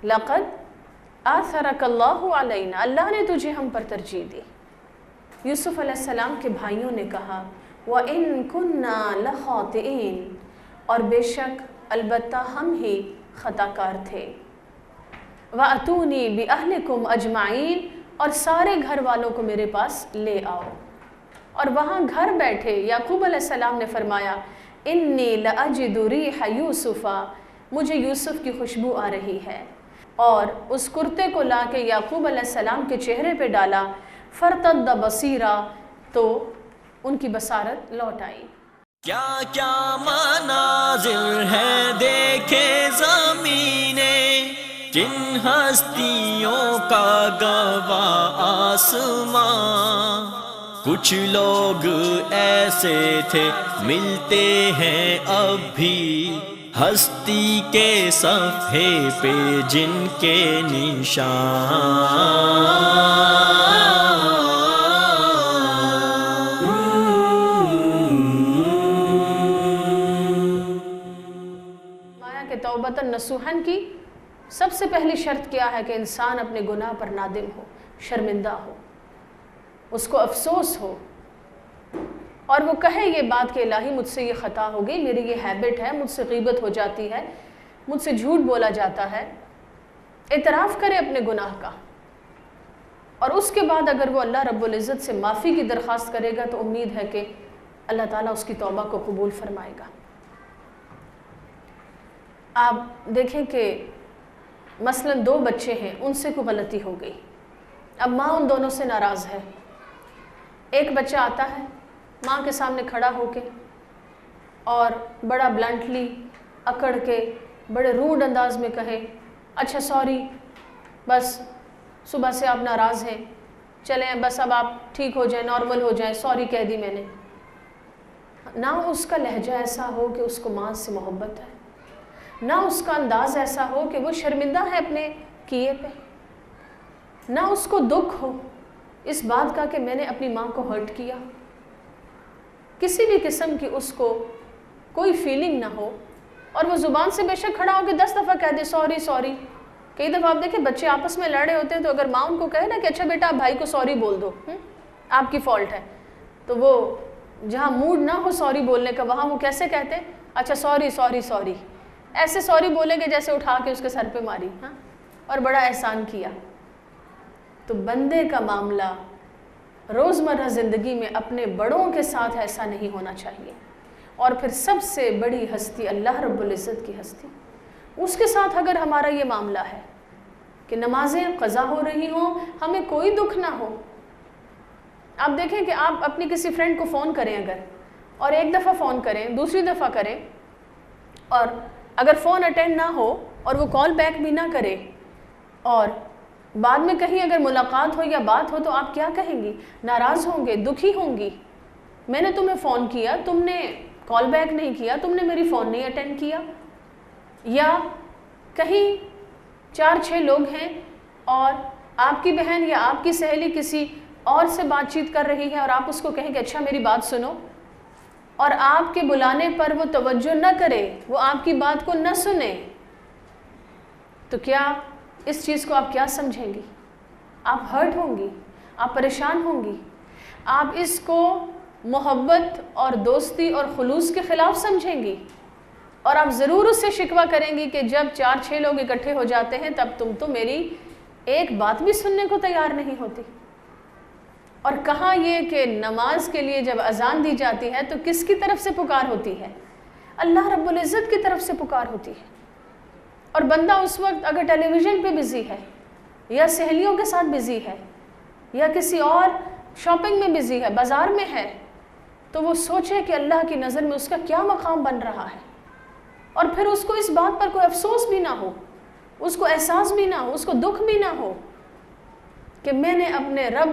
لقد آثرک اللہ علینا، اللہ نے تجھے ہم پر ترجیح دی۔ یوسف علیہ السلام کے بھائیوں نے کہا وَإِن كُنَّا لَخَاطِئِينَ، اور بے شک البتہ ہم ہی خطا کار تھے۔ وَأَتُونِي بِأَهْلِكُمْ أَجْمَعِينَ، اور سارے گھر والوں کو میرے پاس لے آؤ۔ اور وہاں گھر بیٹھے یعقوب علیہ السلام نے فرمایا انی لأجد ریح یوسف، مجھے یوسف کی خوشبو آ رہی ہے، اور اس کرتے کو لا کے یعقوب علیہ السلام کے چہرے پہ ڈالا، فرتد بصیرا، تو ان کی بصارت لوٹ آئی۔ کیا کیا مناظر ہیں دیکھے زمینے، کن ہستیوں کا گواہ آسمان، کچھ لوگ ایسے تھے ملتے ہیں اب بھی ہستی کے صفحے پہ جن کے نشان۔ مایا کہ توبۃ نصوحن کی سب سے پہلی شرط کیا ہے کہ انسان اپنے گناہ پر نادم ہو، شرمندہ ہو، اس کو افسوس ہو، اور وہ کہے یہ بات کہ الہی مجھ سے یہ خطا ہو گئی، میری یہ ہیبٹ ہے، مجھ سے غیبت ہو جاتی ہے، مجھ سے جھوٹ بولا جاتا ہے، اعتراف کرے اپنے گناہ کا، اور اس کے بعد اگر وہ اللہ رب العزت سے معافی کی درخواست کرے گا تو امید ہے کہ اللہ تعالیٰ اس کی توبہ کو قبول فرمائے گا۔ آپ دیکھیں کہ مثلا 2 بچے ہیں، ان سے کوئی غلطی ہو گئی، اب ماں ان دونوں سے ناراض ہے، ایک بچہ آتا ہے ماں کے سامنے کھڑا ہو کے اور بڑا بلنٹلی اکڑ کے بڑے روڈ انداز میں کہے اچھا سوری، بس صبح سے آپ ناراض ہیں، چلیں بس اب آپ ٹھیک ہو جائیں، نارمل ہو جائیں، سوری کہہ دی میں نے۔ نہ اس کا لہجہ ایسا ہو کہ اس کو ماں سے محبت ہے، نہ اس کا انداز ایسا ہو کہ وہ شرمندہ ہے اپنے کیے پہ، نہ اس کو دکھ ہو اس بات کا کہ میں نے اپنی ماں کو ہرٹ کیا، کسی بھی قسم کی اس کو کوئی فیلنگ نہ ہو، اور وہ زبان سے بے شک کھڑا ہو کے 10 دفعہ کہہ دے سوری سوری۔ کئی دفعہ آپ دیکھیں بچے آپس میں لڑ رہے ہوتے ہیں تو اگر ماں ان کو کہے نا کہ اچھا بیٹا آپ بھائی کو سوری بول دو، آپ کی فالٹ ہے، تو وہ جہاں موڈ نہ ہو سوری بولنے کا وہاں وہ کیسے کہتے ہیں اچھا سوری سوری سوری، ایسے سوری بولیں گے جیسے اٹھا کے اس کے سر پہ ماری اور بڑا احسان کیا۔ تو بندے کا معاملہ روزمرہ زندگی میں اپنے بڑوں کے ساتھ ایسا نہیں ہونا چاہیے، اور پھر سب سے بڑی ہستی اللہ رب العزت کی ہستی، اس کے ساتھ اگر ہمارا یہ معاملہ ہے کہ نمازیں قضا ہو رہی ہوں ہمیں کوئی دکھ نہ ہو۔ آپ دیکھیں کہ آپ اپنی کسی فرینڈ کو فون کریں اگر، اور ایک دفعہ فون کریں، دوسری دفعہ کریں، اور اگر فون اٹینڈ نہ ہو اور وہ کال بیک بھی نہ کرے، اور بعد میں کہیں اگر ملاقات ہو یا بات ہو تو آپ کیا کہیں گی؟ ناراض ہوں گے، دکھی ہوں گی، میں نے تمہیں فون کیا، تم نے کال بیک نہیں کیا، تم نے میری فون نہیں اٹینڈ کیا۔ یا کہیں 4-6 لوگ ہیں اور آپ کی بہن یا آپ کی سہیلی کسی اور سے بات چیت کر رہی ہے اور آپ اس کو کہیں کہ اچھا میری بات سنو، اور آپ کے بلانے پر وہ توجہ نہ کرے، وہ آپ کی بات کو نہ سنے، تو کیا اس چیز کو آپ کیا سمجھیں گی؟ آپ ہرٹ ہوں گی، آپ پریشان ہوں گی، آپ اس کو محبت اور دوستی اور خلوص کے خلاف سمجھیں گی، اور آپ ضرور اس سے شکوہ کریں گی کہ جب 4-6 لوگ اکٹھے ہو جاتے ہیں تب تم تو میری ایک بات بھی سننے کو تیار نہیں ہوتی۔ اور کہاں یہ کہ نماز کے لیے جب اذان دی جاتی ہے تو کس کی طرف سے پکار ہوتی ہے؟ اللہ رب العزت کی طرف سے پکار ہوتی ہے، اور بندہ اس وقت اگر ٹیلی ویژن پہ بزی ہے یا سہیلیوں کے ساتھ بزی ہے یا کسی اور شاپنگ میں بزی ہے، بازار میں ہے، تو وہ سوچے کہ اللہ کی نظر میں اس کا کیا مقام بن رہا ہے، اور پھر اس کو اس بات پر کوئی افسوس بھی نہ ہو، اس کو احساس بھی نہ ہو، اس کو دکھ بھی نہ ہو کہ میں نے اپنے رب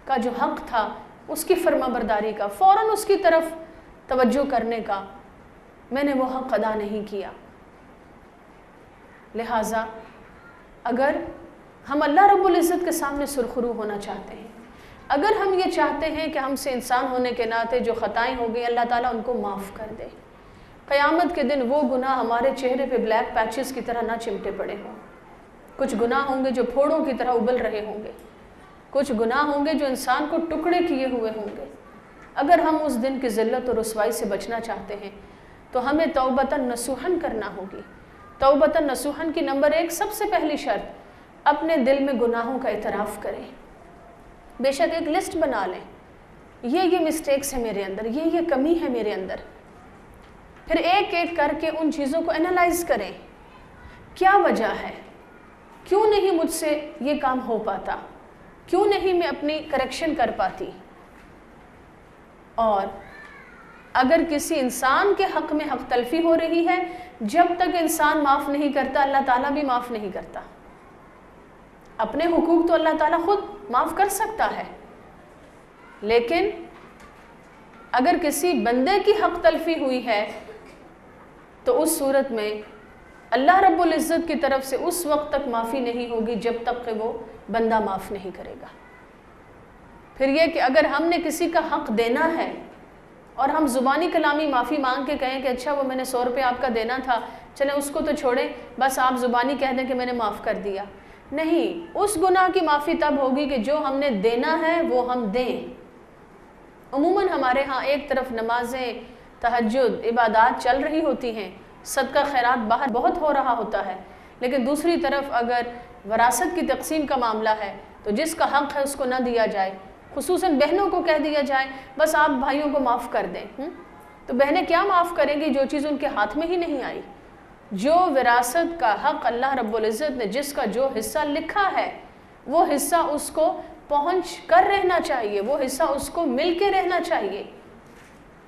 کا جو حق تھا اس کی فرما برداری کا، فوراً اس کی طرف توجہ کرنے کا، میں نے وہ حق ادا نہیں کیا۔ لہٰذا اگر ہم اللہ رب العزت کے سامنے سرخرو ہونا چاہتے ہیں، اگر ہم یہ چاہتے ہیں کہ ہم سے انسان ہونے کے ناطے جو خطائیں ہو گئی اللہ تعالیٰ ان کو معاف کر دے، قیامت کے دن وہ گناہ ہمارے چہرے پہ بلیک پیچز کی طرح نہ چمٹے پڑے ہوں، کچھ گناہ ہوں گے جو پھوڑوں کی طرح ابل رہے ہوں گے، کچھ گناہ ہوں گے جو انسان کو ٹکڑے کیے ہوئے ہوں گے۔ اگر ہم اس دن کی ذلت اور رسوائی سے بچنا چاہتے ہیں تو ہمیں توبۃ نصوحاً کرنا ہوگی۔ توبۃ نصوحاً کی نمبر 1 سب سے پہلی شرط، اپنے دل میں گناہوں کا اعتراف کریں۔ بے شک ایک لسٹ بنا لیں، یہ مسٹیکس ہے میرے اندر، یہ کمی ہے میرے اندر، پھر ایک ایک کر کے ان چیزوں کو انالائز کریں۔ کیا وجہ ہے؟ کیوں نہیں مجھ سے یہ کام ہو پاتا؟ کیوں نہیں میں اپنی کریکشن کر پاتی؟ اور اگر کسی انسان کے حق میں حق تلفی ہو رہی ہے، جب تک انسان معاف نہیں کرتا اللہ تعالیٰ بھی معاف نہیں کرتا۔ اپنے حقوق تو اللہ تعالیٰ خود معاف کر سکتا ہے، لیکن اگر کسی بندے کی حق تلفی ہوئی ہے تو اس صورت میں اللہ رب العزت کی طرف سے اس وقت تک معافی نہیں ہوگی جب تک کہ وہ بندہ معاف نہیں کرے گا۔ پھر یہ کہ اگر ہم نے کسی کا حق دینا ہے اور ہم زبانی کلامی معافی مانگ کے کہیں کہ اچھا وہ میں نے 100 روپے آپ کا دینا تھا، چلیں اس کو تو چھوڑیں، بس آپ زبانی کہہ دیں کہ میں نے معاف کر دیا، نہیں، اس گناہ کی معافی تب ہوگی کہ جو ہم نے دینا ہے وہ ہم دیں۔ عموماً ہمارے ہاں ایک طرف نمازیں، تہجد، عبادات چل رہی ہوتی ہیں، صدقہ خیرات باہر بہت ہو رہا ہوتا ہے، لیکن دوسری طرف اگر وراثت کی تقسیم کا معاملہ ہے تو جس کا حق ہے اس کو نہ دیا جائے، خصوصاً بہنوں کو کہہ دیا جائے بس آپ بھائیوں کو معاف کر دیں، تو بہنیں کیا معاف کریں گی جو چیز ان کے ہاتھ میں ہی نہیں آئی؟ جو وراثت کا حق اللہ رب العزت نے جس کا جو حصہ لکھا ہے وہ حصہ اس کو پہنچ کر رہنا چاہیے، وہ حصہ اس کو مل کے رہنا چاہیے۔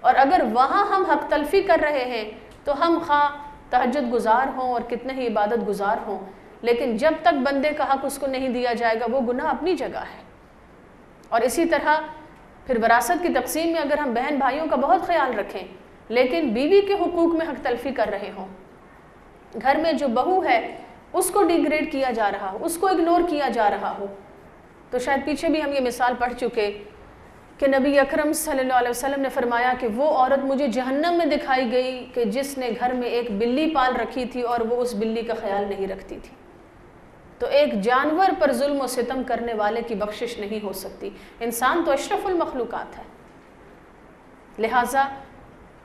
اور اگر وہاں ہم حق تلفی کر رہے ہیں تو ہم خواہ تہجد گزار ہوں اور کتنے ہی عبادت گزار ہوں، لیکن جب تک بندے کا حق اس کو نہیں دیا جائے گا وہ گناہ اپنی جگہ ہے۔ اور اسی طرح پھر وراثت کی تقسیم میں اگر ہم بہن بھائیوں کا بہت خیال رکھیں لیکن بیوی کے حقوق میں حق تلفی کر رہے ہوں، گھر میں جو بہو ہے اس کو ڈیگریڈ کیا جا رہا ہو، اس کو اگنور کیا جا رہا ہو، تو شاید پیچھے بھی ہم یہ مثال پڑھ چکے کہ نبی اکرم صلی اللہ علیہ وسلم نے فرمایا کہ وہ عورت مجھے جہنم میں دکھائی گئی کہ جس نے گھر میں ایک بلی پال رکھی تھی اور وہ اس بلی کا خیال نہیں رکھتی تھی۔ تو ایک جانور پر ظلم و ستم کرنے والے کی بخشش نہیں ہو سکتی، انسان تو اشرف المخلوقات ہے۔ لہٰذا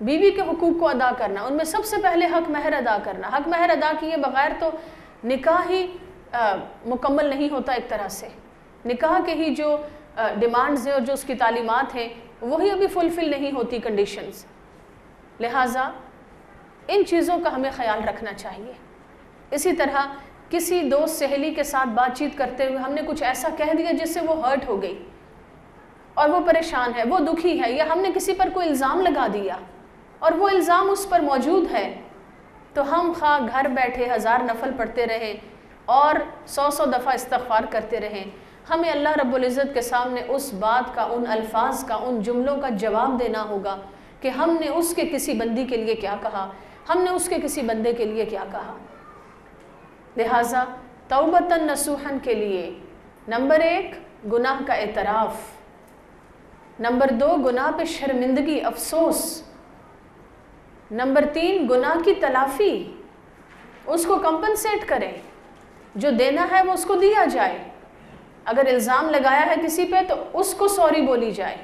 بیوی کے حقوق کو ادا کرنا، ان میں سب سے پہلے حق مہر ادا کرنا، حق مہر ادا کیے بغیر تو نکاح ہی مکمل نہیں ہوتا۔ ایک طرح سے نکاح کے ہی جو ڈیمانڈز ہیں اور جو اس کی تعلیمات ہیں وہی ابھی فلفل نہیں ہوتی کنڈیشنز، لہٰذا ان چیزوں کا ہمیں خیال رکھنا چاہیے۔ اسی طرح کسی دوست سہیلی کے ساتھ بات چیت کرتے ہوئے ہم نے کچھ ایسا کہہ دیا جس سے وہ ہرٹ ہو گئی اور وہ پریشان ہے، وہ دکھی ہے، یا ہم نے کسی پر کوئی الزام لگا دیا اور وہ الزام اس پر موجود ہے، تو ہم خواہ گھر بیٹھے 1000 نفل پڑھتے رہیں اور 100 دفعہ استغفار کرتے رہیں، ہمیں اللہ رب العزت کے سامنے اس بات کا، ان الفاظ کا، ان جملوں کا جواب دینا ہوگا کہ ہم نے اس کے کسی بندی کے لیے کیا کہا، ہم نے اس کے کسی بندے کے لیے کیا کہا۔ لہٰذا توبۃ نصوحاً کے لیے نمبر 1 گناہ کا اعتراف، نمبر 2 گناہ پہ شرمندگی، افسوس، نمبر 3 گناہ کی تلافی، اس کو کمپنسیٹ کریں، جو دینا ہے وہ اس کو دیا جائے، اگر الزام لگایا ہے کسی پہ تو اس کو سوری بولی جائے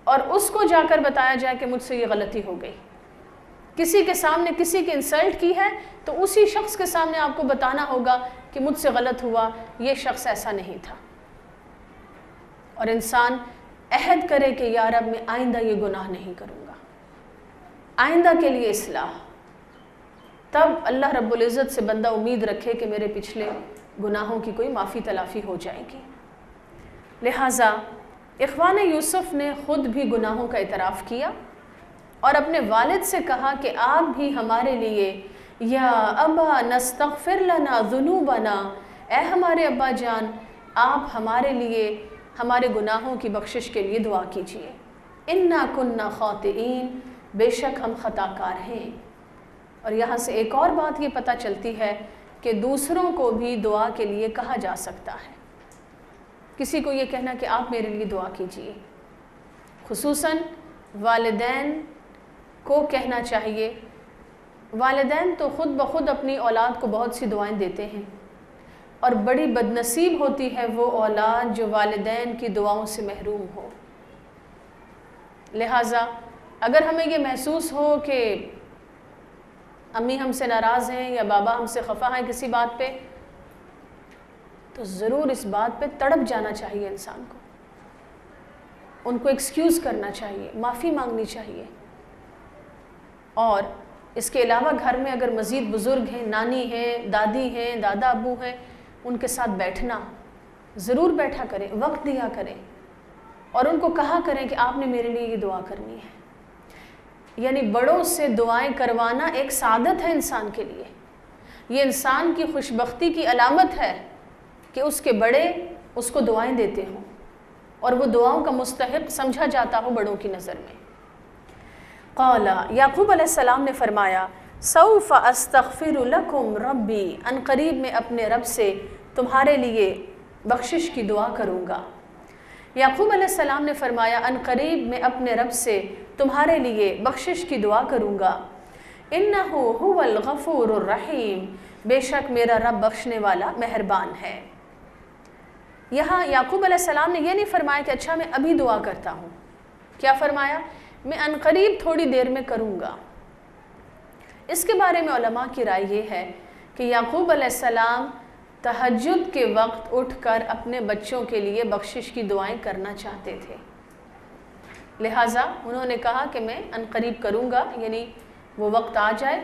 اور اس کو جا کر بتایا جائے کہ مجھ سے یہ غلطی ہو گئی۔ کسی کے سامنے کسی کی انسلٹ کی ہے تو اسی شخص کے سامنے آپ کو بتانا ہوگا کہ مجھ سے غلط ہوا، یہ شخص ایسا نہیں تھا، اور انسان عہد کرے کہ یا رب میں آئندہ یہ گناہ نہیں کروں گا، آئندہ کے لیے اصلاح، تب اللہ رب العزت سے بندہ امید رکھے کہ میرے پچھلے گناہوں کی کوئی معافی تلافی ہو جائے گی۔ لہٰذا اخوان یوسف نے خود بھی گناہوں کا اعتراف کیا اور اپنے والد سے کہا کہ آپ بھی ہمارے لیے یا ابا نستغفر لنا ذنوبنا، اے ہمارے ابا جان آپ ہمارے لیے ہمارے گناہوں کی بخشش کے لیے دعا کیجیے، انا کننا خاطئین، بے شک ہم خطا کار ہیں۔ اور یہاں سے ایک اور بات یہ پتہ چلتی ہے کہ دوسروں کو بھی دعا کے لیے کہا جا سکتا ہے، کسی کو یہ کہنا کہ آپ میرے لیے دعا کیجیے، خصوصاً والدین کو کہنا چاہیے۔ والدین تو خود بخود اپنی اولاد کو بہت سی دعائیں دیتے ہیں، اور بڑی بدنصیب ہوتی ہے وہ اولاد جو والدین کی دعاؤں سے محروم ہو۔ لہٰذا اگر ہمیں یہ محسوس ہو کہ امی ہم سے ناراض ہیں یا بابا ہم سے خفا ہیں کسی بات پہ، تو ضرور اس بات پہ تڑپ جانا چاہیے انسان کو، ان کو ایکسکیوز کرنا چاہیے، معافی مانگنی چاہیے۔ اور اس کے علاوہ گھر میں اگر مزید بزرگ ہیں، نانی ہیں، دادی ہیں، دادا ابو ہیں، ان کے ساتھ بیٹھنا، ضرور بیٹھا کریں، وقت دیا کریں اور ان کو کہا کریں کہ آپ نے میرے لیے یہ دعا کرنی ہے۔ یعنی بڑوں سے دعائیں کروانا ایک سعادت ہے انسان کے لیے، یہ انسان کی خوش بختی کی علامت ہے کہ اس کے بڑے اس کو دعائیں دیتے ہوں اور وہ دعاؤں کا مستحق سمجھا جاتا ہو بڑوں کی نظر میں۔ قال یعقوب علیہ السلام نے فرمایا سوف استغفر لکم ربی، ان قریب میں اپنے رب سے تمہارے لیے بخشش کی دعا کروں گا۔ یعقوب علیہ السلام نے فرمایا ان قریب میں اپنے رب سے تمہارے لیے بخشش کی دعا کروں گا۔ انہ هو الغفور الرحیم، بے شک میرا رب بخشنے والا مہربان ہے۔ یہاں یعقوب علیہ السلام نے یہ نہیں فرمایا کہ اچھا میں ابھی دعا کرتا ہوں، کیا فرمایا؟ میں ان قریب تھوڑی دیر میں کروں گا۔ اس کے بارے میں علماء کی رائے یہ ہے کہ یعقوب علیہ السلام تہجد کے وقت اٹھ کر اپنے بچوں کے لیے بخشش کی دعائیں کرنا چاہتے تھے، لہٰذا انہوں نے کہا کہ میں ان قریب کروں گا، یعنی وہ وقت آ جائے۔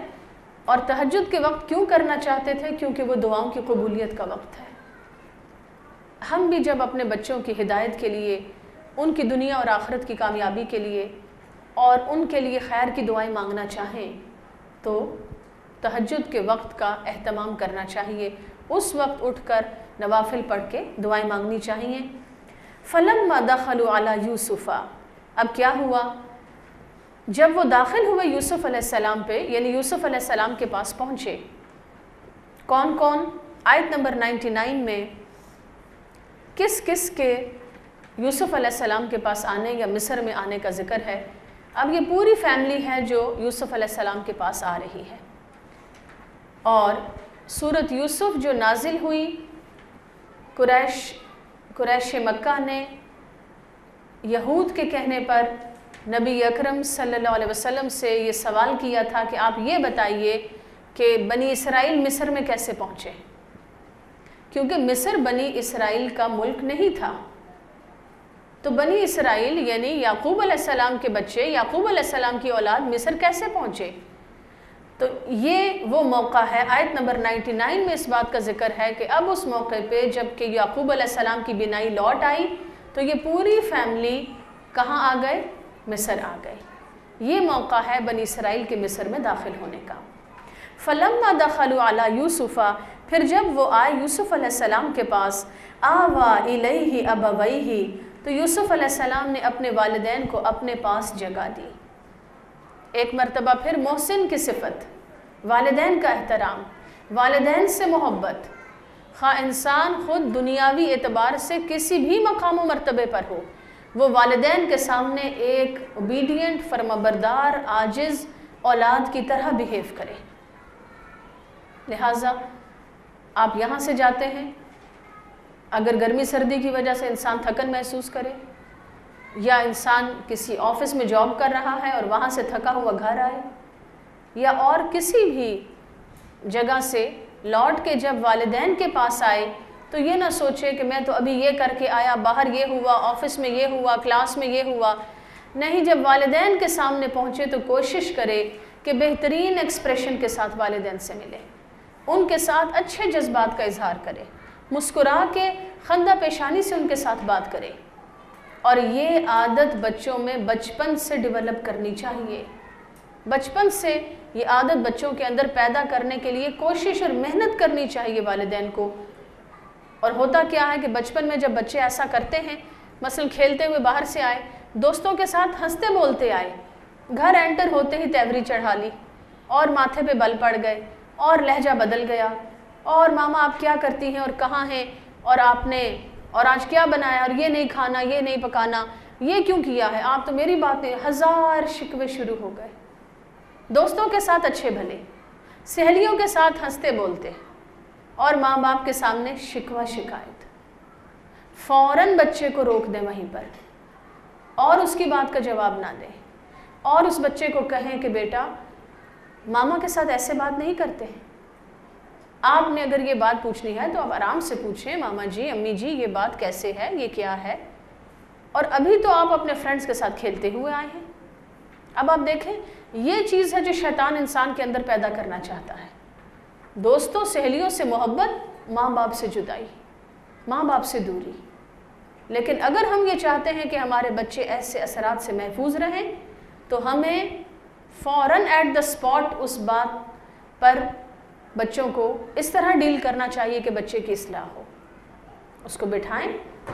اور تہجد کے وقت کیوں کرنا چاہتے تھے؟ کیونکہ وہ دعاؤں کی قبولیت کا وقت ہے۔ ہم بھی جب اپنے بچوں کی ہدایت کے لیے، ان کی دنیا اور آخرت کی کامیابی کے لیے اور ان کے لیے خیر کی دعائیں مانگنا چاہیں تو تہجد کے وقت کا اہتمام کرنا چاہیے، اس وقت اٹھ کر نوافل پڑھ کے دعائیں مانگنی چاہیے۔ فلما دخلوا علی یوسف، اب کیا ہوا؟ جب وہ داخل ہوئے یوسف علیہ السلام پہ، یعنی یوسف علیہ السلام کے پاس پہنچے، کون کون؟ آیت نمبر 99 میں کس کس کے یوسف علیہ السلام کے پاس آنے یا مصر میں آنے کا ذکر ہے۔ اب یہ پوری فیملی ہے جو یوسف علیہ السلام کے پاس آ رہی ہے، اور سورۃ یوسف جو نازل ہوئی، قریش مکہ نے یہود کے کہنے پر نبی اکرم صلی اللہ علیہ وسلم سے یہ سوال کیا تھا کہ آپ یہ بتائیے کہ بنی اسرائیل مصر میں کیسے پہنچے، کیونکہ مصر بنی اسرائیل کا ملک نہیں تھا۔ تو بنی اسرائیل یعنی یعقوب علیہ السلام کے بچے، یعقوب علیہ السلام کی اولاد مصر کیسے پہنچے؟ تو یہ وہ موقع ہے، آیت نمبر 99 میں اس بات کا ذکر ہے کہ اب اس موقع پہ جب کہ یعقوب علیہ السلام کی بینائی لوٹ آئی تو یہ پوری فیملی کہاں آ گئے؟ مصر آ گئے۔ یہ موقع ہے بنی اسرائیل کے مصر میں داخل ہونے کا۔ فلما دخلوا علی یوسف، پھر جب وہ آئے یوسف علیہ السلام کے پاس، آوا الیہ ابویہ، تو یوسف علیہ السلام نے اپنے والدین کو اپنے پاس جگہ دی۔ ایک مرتبہ پھر محسن کی صفت، والدین کا احترام، والدین سے محبت، خواہ انسان خود دنیاوی اعتبار سے کسی بھی مقام و مرتبے پر ہو، وہ والدین کے سامنے ایک اوبیڈینٹ، فرمانبردار، عاجز اولاد کی طرح بیہیو کرے۔ لہٰذا آپ یہاں سے جاتے ہیں، اگر گرمی سردی کی وجہ سے انسان تھکن محسوس کرے، یا انسان کسی آفس میں جاب کر رہا ہے اور وہاں سے تھکا ہوا گھر آئے، یا اور کسی بھی جگہ سے لوٹ کے جب والدین کے پاس آئے تو یہ نہ سوچے کہ میں تو ابھی یہ کر کے آیا، باہر یہ ہوا، آفس میں یہ ہوا، کلاس میں یہ ہوا۔ نہیں، جب والدین کے سامنے پہنچے تو کوشش کرے کہ بہترین ایکسپریشن کے ساتھ والدین سے ملے، ان کے ساتھ اچھے جذبات کا اظہار کرے، مسکرا کے خندہ پیشانی سے ان کے ساتھ بات کرے۔ اور یہ عادت بچوں میں بچپن سے ڈیولپ کرنی چاہیے، بچپن سے یہ عادت بچوں کے اندر پیدا کرنے کے لیے کوشش اور محنت کرنی چاہیے والدین کو۔ اور ہوتا کیا ہے کہ بچپن میں جب بچے ایسا کرتے ہیں، مثلا کھیلتے ہوئے باہر سے آئے، دوستوں کے ساتھ ہنستے بولتے آئے، گھر انٹر ہوتے ہی تیوری چڑھا لی اور ماتھے پہ بل پڑ گئے اور لہجہ بدل گیا، اور ماما آپ کیا کرتی ہیں اور کہاں ہیں اور آپ نے اور آج کیا بنایا اور یہ نہیں کھانا، یہ نہیں پکانا، یہ کیوں کیا ہے، آپ تو میری بات نہیں، ہزار شکوے شروع ہو گئے۔ دوستوں کے ساتھ اچھے بھلے، سہیلیوں کے ساتھ ہنستے بولتے، اور ماں باپ کے سامنے شکوہ شکایت، فوراً بچے کو روک دیں وہیں پر اور اس کی بات کا جواب نہ دیں، اور اس بچے کو کہیں کہ بیٹا ماما کے ساتھ ایسے بات نہیں کرتے ہیں، آپ نے اگر یہ بات پوچھنی ہے تو آپ آرام سے پوچھیں، ماما جی امی جی یہ بات کیسے ہے، یہ کیا ہے، اور ابھی تو آپ اپنے فرینڈز کے ساتھ کھیلتے ہوئے آئے ہیں۔ اب آپ دیکھیں یہ چیز ہے جو شیطان انسان کے اندر پیدا کرنا چاہتا ہے، دوستوں سہیلیوں سے محبت، ماں باپ سے جدائی، ماں باپ سے دوری۔ لیکن اگر ہم یہ چاہتے ہیں کہ ہمارے بچے ایسے اثرات سے محفوظ رہیں تو ہمیں فوراً ایٹ دا اسپاٹ اس بات پر بچوں کو اس طرح ڈیل کرنا چاہیے کہ بچے کی اصلاح ہو۔ اس کو بٹھائیں،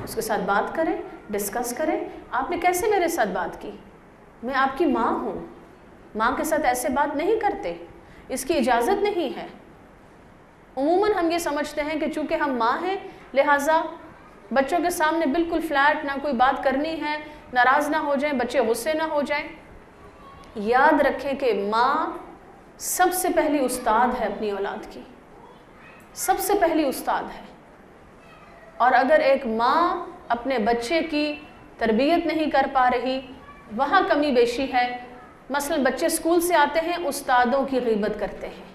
اس کے ساتھ بات کریں، ڈسکس کریں، آپ نے کیسے میرے ساتھ بات کی، میں آپ کی ماں ہوں، ماں کے ساتھ ایسے بات نہیں کرتے، اس کی اجازت نہیں ہے۔ عموماً ہم یہ سمجھتے ہیں کہ چونکہ ہم ماں ہیں لہٰذا بچوں کے سامنے بالکل فلیٹ، نہ کوئی بات کرنی ہے، ناراض نہ ہو جائیں، بچے غصے نہ ہو جائیں۔ یاد رکھیں کہ ماں سب سے پہلی استاد ہے اپنی اولاد کی، سب سے پہلی استاد ہے، اور اگر ایک ماں اپنے بچے کی تربیت نہیں کر پا رہی، وہاں کمی بیشی ہے۔ مثلا بچے اسکول سے آتے ہیں استادوں کی غیبت کرتے ہیں،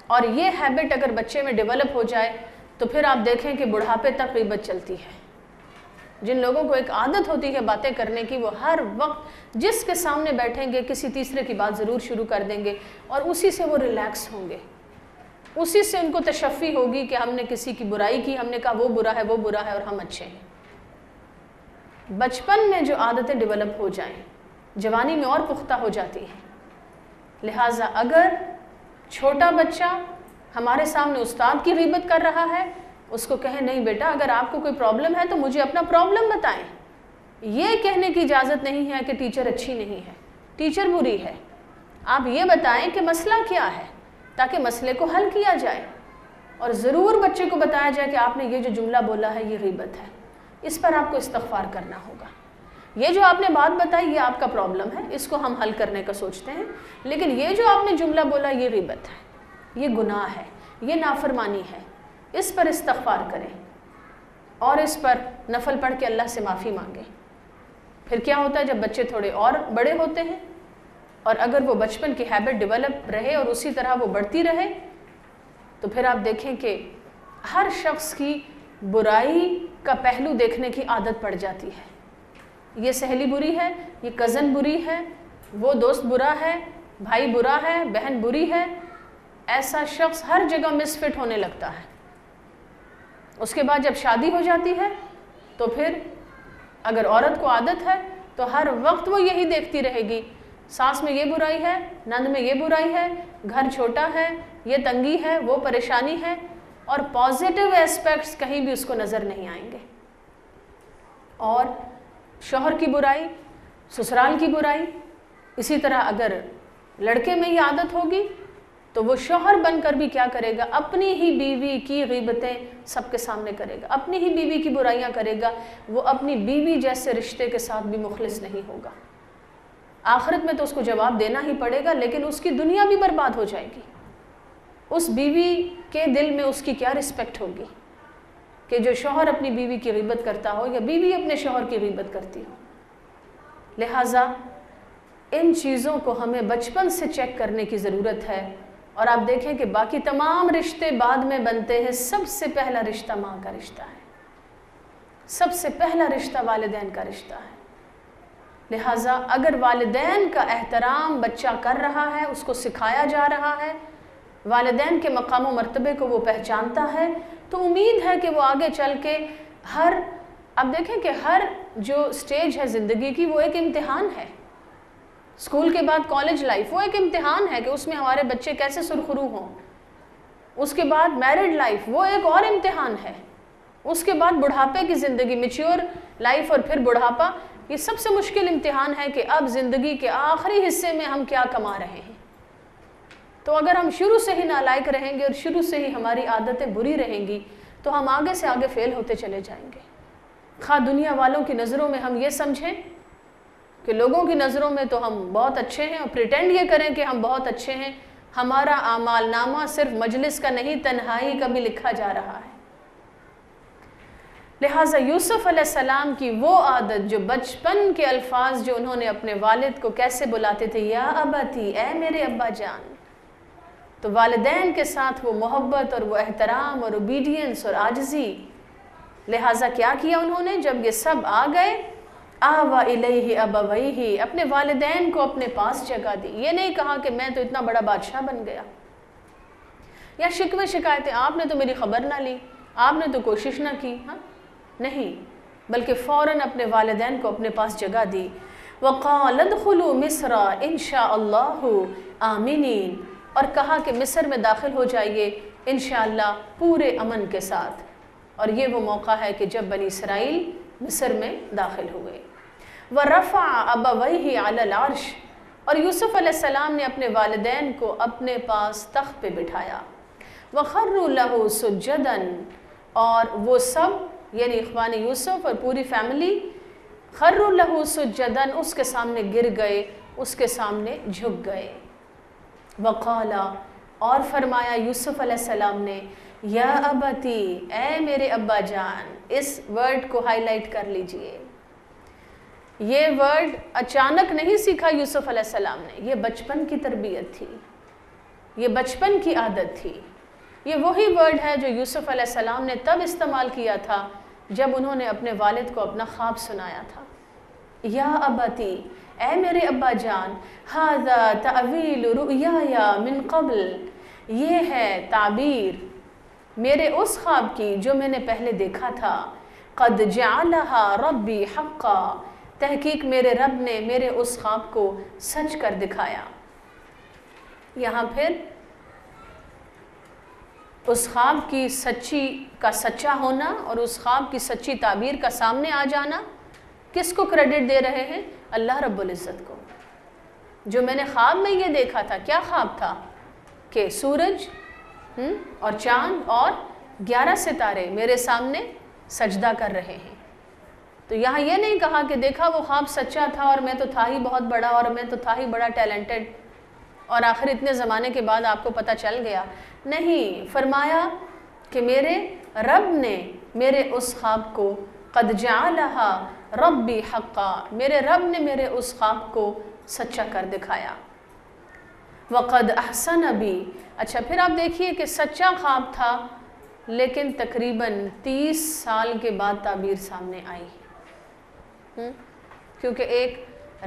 اور یہ ہیبٹ اگر بچے میں ڈیولپ ہو جائے تو پھر آپ دیکھیں کہ بڑھاپے تک غیبت چلتی ہے۔ جن لوگوں کو ایک عادت ہوتی ہے باتیں کرنے کی، وہ ہر وقت جس کے سامنے بیٹھیں گے کسی تیسرے کی بات ضرور شروع کر دیں گے، اور اسی سے وہ ریلیکس ہوں گے، اسی سے ان کو تشفی ہوگی کہ ہم نے کسی کی برائی کی، ہم نے کہا وہ برا ہے وہ برا ہے اور ہم اچھے ہیں۔ بچپن میں جو عادتیں ڈیولپ ہو جائیں جوانی میں اور پختہ ہو جاتی ہیں۔ لہٰذا اگر چھوٹا بچہ ہمارے سامنے استاد کی غیبت کر رہا ہے، اس کو کہیں نہیں بیٹا اگر آپ کو کوئی پرابلم ہے تو مجھے اپنا پرابلم بتائیں، یہ کہنے کی اجازت نہیں ہے کہ ٹیچر اچھی نہیں ہے، ٹیچر بری ہے، آپ یہ بتائیں کہ مسئلہ کیا ہے تاکہ مسئلے کو حل کیا جائے، اور ضرور بچے کو بتایا جائے کہ آپ نے یہ جو جملہ بولا ہے یہ غیبت ہے، اس پر آپ کو استغفار کرنا ہوگا، یہ جو آپ نے بات بتائی یہ آپ کا پرابلم ہے، اس کو ہم حل کرنے کا سوچتے ہیں، لیکن یہ جو آپ نے جملہ بولا یہ غیبت ہے، یہ گناہ ہے، یہ نافرمانی ہے، اس پر استغفار کریں اور اس پر نفل پڑھ کے اللہ سے معافی مانگیں۔ پھر کیا ہوتا ہے جب بچے تھوڑے اور بڑے ہوتے ہیں اور اگر وہ بچپن کی ہیبٹ ڈیولپ رہے اور اسی طرح وہ بڑھتی رہے تو پھر آپ دیکھیں کہ ہر شخص کی برائی کا پہلو دیکھنے کی عادت پڑ جاتی ہے، یہ سہیلی بری ہے، یہ کزن بری ہے، وہ دوست برا ہے، بھائی برا ہے، بہن بری ہے، ایسا شخص ہر جگہ مس فٹ ہونے لگتا ہے۔ اس کے بعد جب شادی ہو جاتی ہے تو پھر اگر عورت کو عادت ہے تو ہر وقت وہ یہی دیکھتی رہے گی، ساس میں یہ برائی ہے، نند میں یہ برائی ہے، گھر چھوٹا ہے، یہ تنگی ہے، وہ پریشانی ہے، اور پازیٹیو ایسپیکٹس کہیں بھی اس کو نظر نہیں آئیں گے۔ اور شوہر کی برائی، سسرال کی برائی، اسی طرح اگر لڑکے میں یہ عادت ہوگی تو وہ شوہر بن کر بھی کیا کرے گا، اپنی ہی بیوی کی غیبتیں سب کے سامنے کرے گا، اپنی ہی بیوی کی برائیاں کرے گا، وہ اپنی بیوی جیسے رشتے کے ساتھ بھی مخلص نہیں ہوگا، آخرت میں تو اس کو جواب دینا ہی پڑے گا، لیکن اس کی دنیا بھی برباد ہو جائے گی۔ اس بیوی کے دل میں اس کی کیا رسپیکٹ ہوگی کہ جو شوہر اپنی بیوی کی غیبت کرتا ہو یا بیوی اپنے شوہر کی غیبت کرتی ہو۔ لہٰذا ان چیزوں کو ہمیں بچپن سے چیک کرنے کی ضرورت ہے، اور آپ دیکھیں کہ باقی تمام رشتے بعد میں بنتے ہیں، سب سے پہلا رشتہ ماں کا رشتہ ہے، سب سے پہلا رشتہ والدین کا رشتہ ہے۔ لہٰذا اگر والدین کا احترام بچہ کر رہا ہے، اس کو سکھایا جا رہا ہے، والدین کے مقام و مرتبے کو وہ پہچانتا ہے، تو امید ہے کہ وہ آگے چل کے اب دیکھیں کہ ہر جو سٹیج ہے زندگی کی وہ ایک امتحان ہے، اسکول کے بعد کالج لائف وہ ایک امتحان ہے کہ اس میں ہمارے بچے کیسے سرخرو ہوں، اس کے بعد میرڈ لائف وہ ایک اور امتحان ہے، اس کے بعد بڑھاپے کی زندگی، میچور لائف اور پھر بڑھاپا، یہ سب سے مشکل امتحان ہے کہ اب زندگی کے آخری حصے میں ہم کیا کما رہے ہیں۔ تو اگر ہم شروع سے ہی نالائق رہیں گے اور شروع سے ہی ہماری عادتیں بری رہیں گی تو ہم آگے سے آگے فیل ہوتے چلے جائیں گے، خواہ دنیا والوں کی نظروں میں ہم یہ سمجھیں کہ لوگوں کی نظروں میں تو ہم بہت اچھے ہیں اور پریٹینڈ یہ کریں کہ ہم بہت اچھے ہیں، ہمارا اعمال نامہ صرف مجلس کا نہیں، تنہائی کا بھی لکھا جا رہا ہے۔ لہٰذا یوسف علیہ السلام کی وہ عادت، جو بچپن کے الفاظ جو انہوں نے اپنے والد کو کیسے بلاتے تھے، یا ابتی، اے میرے ابا جان، تو والدین کے ساتھ وہ محبت اور وہ احترام اور اوبیڈینس اور عاجزی۔ لہٰذا کیا کیا انہوں نے؟ جب یہ سب آ گئے، آوا الیہ ابویہ، اپنے والدین کو اپنے پاس جگہ دی۔ یہ نہیں کہا کہ میں تو اتنا بڑا بادشاہ بن گیا، یا شکوے شکایتیں، آپ نے تو میری خبر نہ لی، آپ نے تو کوشش نہ کی، ہاں نہیں، بلکہ فوراً اپنے والدین کو اپنے پاس جگہ دی۔ وَقَالَ ادْخُلُوا مِصْرَ إِنْ شَاءَ اللَّهُ آمِنِينَ، اور کہا کہ مصر میں داخل ہو جائیے انشاءاللہ پورے امن کے ساتھ۔ اور یہ وہ موقع ہے کہ جب بنی اسرائیل مصر میں داخل ہوئے۔ وَرَفَعَ أَبَوَيْهِ عَلَى الْعَرْشِ، اور یوسف علیہ السلام نے اپنے والدین کو اپنے پاس تخت پہ بٹھایا۔ وَخَرُّوا لَهُ سُجَّدًا، اور وہ سب یعنی اخوان یوسف اور پوری فیملی خَرُّوا لَهُ سُجَّدًا، اس کے سامنے گر گئے، اس کے سامنے جھک گئے۔ وَقَالَ، اور فرمایا یوسف علیہ السلام نے، یا ابتی، اے میرے ابا جان۔ اس ورڈ کو ہائی لائٹ کر لیجئے، یہ ورڈ اچانک نہیں سیکھا یوسف علیہ السلام نے، یہ بچپن کی تربیت تھی، یہ بچپن کی عادت تھی۔ یہ وہی ورڈ ہے جو یوسف علیہ السلام نے تب استعمال کیا تھا جب انہوں نے اپنے والد کو اپنا خواب سنایا تھا۔ یا ابتی، اے میرے ابا جان، ھذا تأویل رؤیایا من قبل، یہ ہے تعبیر میرے اس خواب کی جو میں نے پہلے دیکھا تھا۔ قد جعلھا ربی حقا، تحقیق میرے رب نے میرے اس خواب کو سچ کر دکھایا۔ یہاں پھر اس خواب کی سچی کا سچا ہونا اور اس خواب کی سچی تعبیر کا سامنے آ جانا، کس کو کریڈٹ دے رہے ہیں؟ اللہ رب العزت کو۔ جو میں نے خواب میں یہ دیکھا تھا، کیا خواب تھا؟ کہ سورج اور چاند اور 11 ستارے میرے سامنے سجدہ کر رہے ہیں۔ تو یہاں یہ نہیں کہا کہ دیکھا وہ خواب سچا تھا اور میں تو تھا ہی بہت بڑا، اور میں تو تھا ہی بڑا ٹیلنٹڈ، اور آخر اتنے زمانے کے بعد آپ کو پتہ چل گیا۔ نہیں، فرمایا کہ میرے رب نے میرے اس خواب کو قد جعلھا ربی حقا، میرے رب نے میرے اس خواب کو سچا کر دکھایا۔ وقد احسن بی، اچھا پھر آپ دیکھیے کہ سچا خواب تھا لیکن تقریباً 30 سال کے بعد تعبیر سامنے آئی، کیونکہ ایک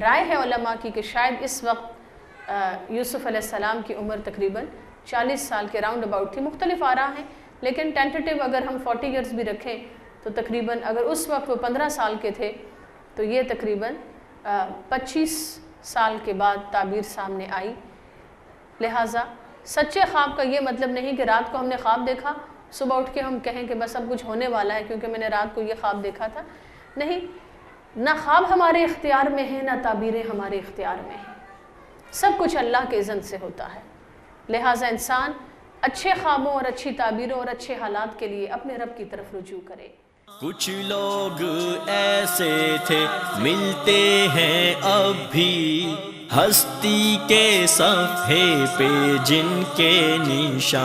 رائے ہے علماء کی کہ شاید اس وقت یوسف علیہ السلام کی عمر تقریباً 40 سال کے راؤنڈ اباؤٹ تھی۔ مختلف آراء ہیں، لیکن ٹینٹیٹیو اگر ہم 40 ایئرز بھی رکھیں تو تقریباً اگر اس وقت وہ 15 سال کے تھے تو یہ تقریباً 25 سال کے بعد تعبیر سامنے آئی۔ لہٰذا سچے خواب کا یہ مطلب نہیں کہ رات کو ہم نے خواب دیکھا، صبح اٹھ کے ہم کہیں کہ بس اب کچھ ہونے والا ہے کیونکہ میں نے رات کو یہ خواب دیکھا تھا۔ نہیں، نہ خواب ہمارے اختیار میں ہیں، نہ تعبیریں ہمارے اختیار میں ہیں، سب کچھ اللہ کے اذن سے ہوتا ہے۔ لہٰذا انسان اچھے خوابوں اور اچھی تعبیروں اور اچھے حالات کے لیے اپنے رب کی طرف رجوع کرے۔ کچھ لوگ ایسے تھے ملتے ہیں اب بھی، ہستی کے صفحے پہ جن کے نشان